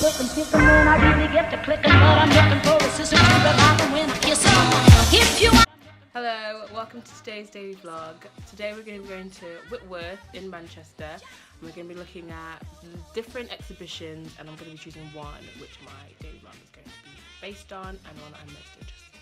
looking, picking when I really get to clicking, but I'm looking for a sister to revive them when I kiss them. If you want. Hello, welcome to today's daily vlog. Today we're going to be going to Whitworth in Manchester, and we're going to be looking at different exhibitions, and I'm going to be choosing one which my daily vlog is going to be based on and one I'm most interested in.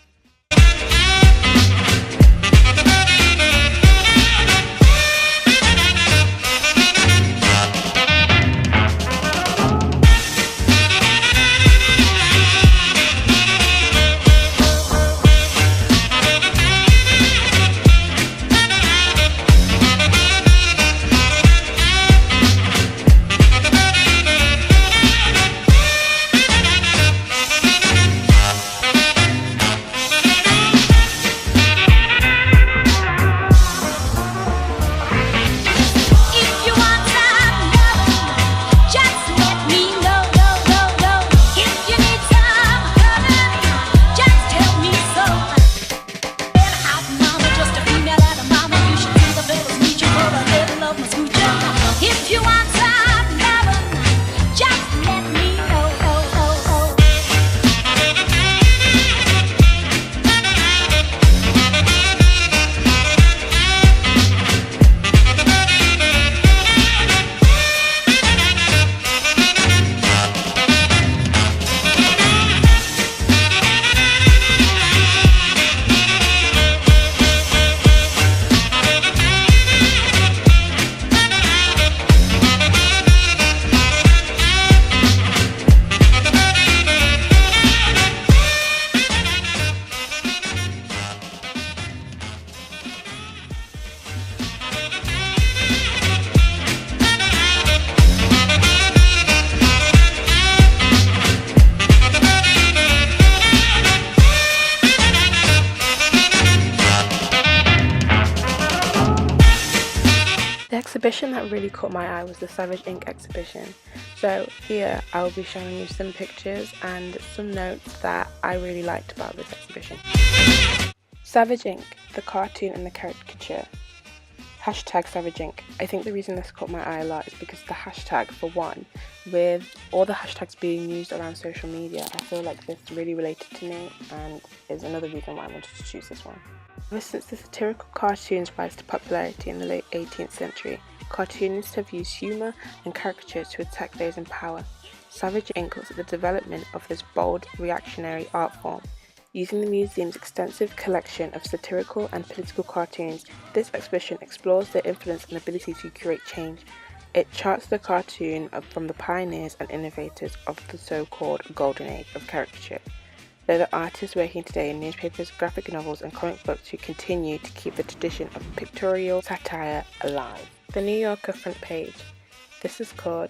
The exhibition that really caught my eye was the Savage Ink exhibition. So here I will be showing you some pictures and some notes that I really liked about this exhibition. Savage Ink, the cartoon and the caricature. Hashtag Savage Ink. I think the reason this caught my eye a lot is because the hashtag, for one, with all the hashtags being used around social media, I feel like this really related to me and is another reason why I wanted to choose this one. Ever since the satirical cartoons rise to popularity in the late 18th century, cartoonists have used humour and caricature to attack those in power. Savage Ink looks at the development of this bold, reactionary art form. Using the museum's extensive collection of satirical and political cartoons, this exhibition explores their influence and ability to create change. It charts the cartoon from the pioneers and innovators of the so-called golden age of caricature. They're the artists working today in newspapers, graphic novels and comic books who continue to keep the tradition of pictorial satire alive. The New Yorker front page. This is called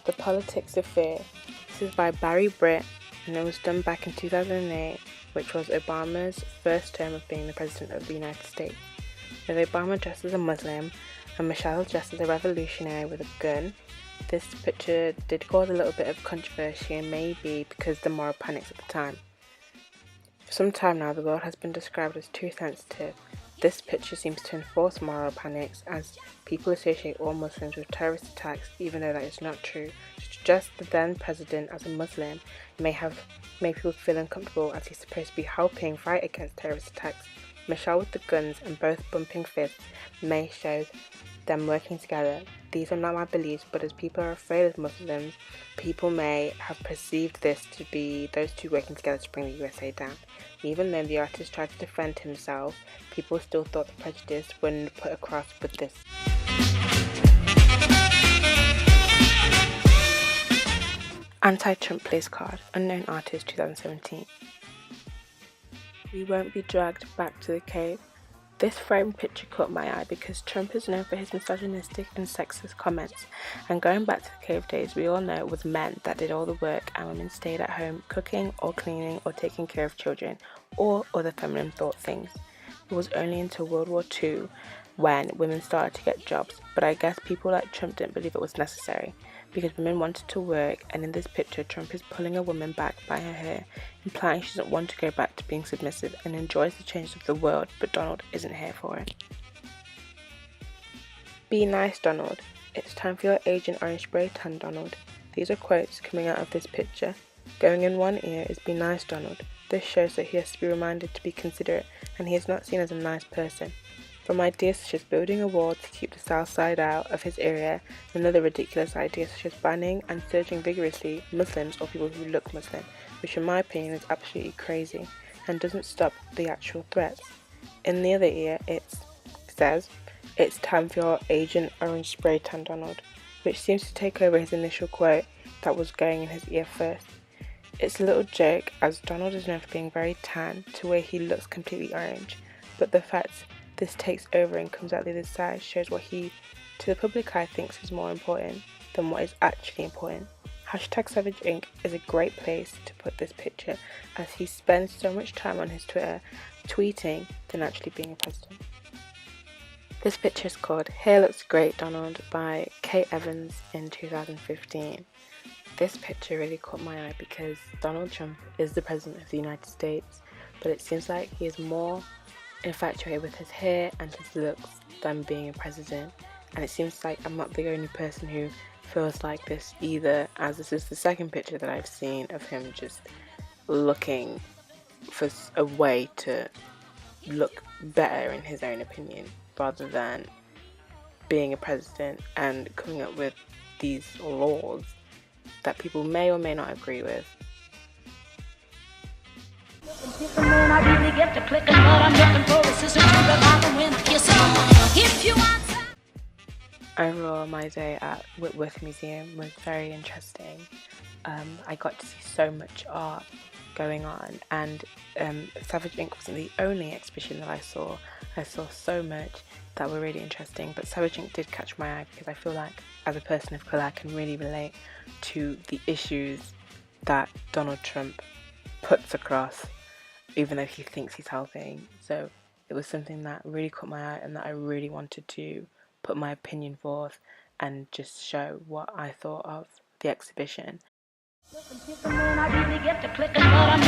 The Politics of Fear. This is by Barry Britt and it was done back in 2008, which was Obama's first term of being the President of the United States. With Obama dressed as a Muslim and Michelle dressed as a revolutionary with a gun. This picture did cause a little bit of controversy, and maybe because of the moral panics at the time. For some time now, the world has been described as too sensitive. This picture seems to enforce moral panics, as people associate all Muslims with terrorist attacks, even though that is not true. To dress the then president as a Muslim may people feel uncomfortable, as he's supposed to be helping fight against terrorist attacks. Michelle with the guns and both bumping fists may show them working together. These are not my beliefs, but as people are afraid of Muslims, people may have perceived this to be those two working together to bring the USA down. Even though the artist tried to defend himself, people still thought the prejudice wasn't put across with this. Anti-Trump place card, unknown artist 2017. We won't be dragged back to the cave. This framed picture caught my eye because Trump is known for his misogynistic and sexist comments, and going back to the cave days, we all know it was men that did all the work and women stayed at home cooking or cleaning or taking care of children or other feminine thought things. It was only until World War II when women started to get jobs, but I guess people like Trump didn't believe it was necessary because women wanted to work, and in this picture Trump is pulling a woman back by her hair, implying she doesn't want to go back to being submissive and enjoys the change of the world, but Donald isn't here for it. Be nice, Donald. It's time for your Agent Orange Spray Tan, Donald. These are quotes coming out of this picture. Going in one ear is be nice, Donald. This shows that he has to be reminded to be considerate and he is not seen as a nice person. From ideas such as building a wall to keep the south side out of his area, and other ridiculous ideas such as banning and searching vigorously Muslims or people who look Muslim, which in my opinion is absolutely crazy and doesn't stop the actual threats. In the other ear it says, it's time for your Agent Orange Spray Tan, Donald, which seems to take over his initial quote that was going in his ear first. It's a little joke as Donald is known for being very tan to where he looks completely orange, but the fact this takes over and comes out the other side shows what he, to the public eye, thinks is more important than what is actually important. Hashtag Savage Inc. is a great place to put this picture as he spends so much time on his Twitter tweeting than actually being a president. This picture is called Hair Looks Great Donald by Kate Evans in 2015. This picture really caught my eye because Donald Trump is the president of the United States, but it seems like he is more infatuated with his hair and his looks than being a president, and it seems like I'm not the only person who feels like this either, as this is the second picture that I've seen of him just looking for a way to look better in his own opinion rather than being a president and coming up with these laws that people may or may not agree with. I really get to clicking, but I'm looking for a sister to revive and win the kissing. If you want to. Overall, my day at Whitworth Museum was very interesting. I got to see so much art going on, and Savage Inc. wasn't the only exhibition that I saw. I saw so much that were really interesting, but Savage Inc. did catch my eye because I feel like as a person of colour I can really relate to the issues that Donald Trump puts across, even though he thinks he's helping. So it was something that really caught my eye and that I really wanted to put my opinion forth and just show what I thought of the exhibition. I really get to clicking, but I'm